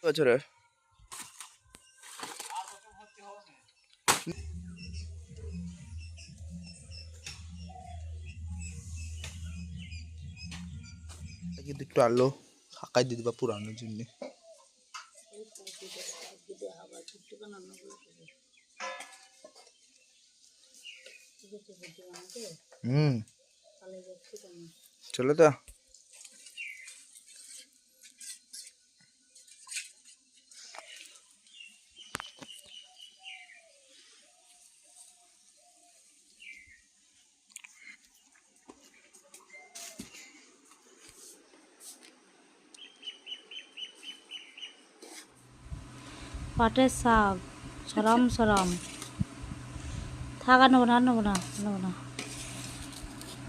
বছরের কিন্তু একটু আলো ফাঁকাই দিয়ে দিবা পুরানোর জন্য। চলো তো পাটের শাক সরম সরম থাকা নেবো না নেবো না নেবো না।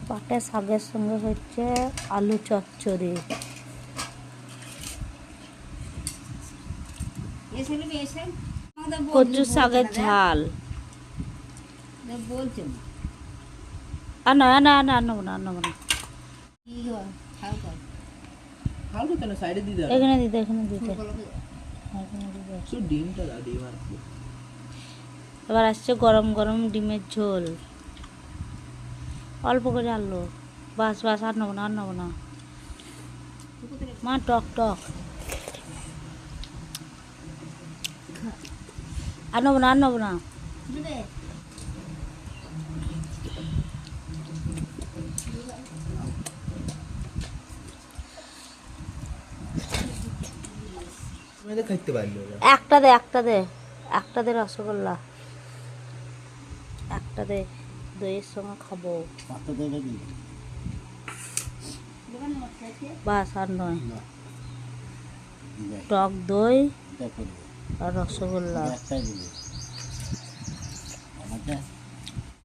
পাটের শাকের সঙ্গে হচ্ছে আলু চচ্চড়ি। কচু শাকের ঝাল আর নয় না না নেবো না নেবো না। এখানে দিতে এখানে দিতে এবার আসছে গরম গরম ডিমের ঝোল অল্প করে আনলো। বাস বাস আর নেবো না আর নেবো না মা টক টক আর নেবো না আর নেবো না। একটা দে একটা দে একটা দে রসগোল্লা একটা দে দইয়ের সঙ্গে খাবো। বাস আর নয় টক দই আর রসগোল্লা।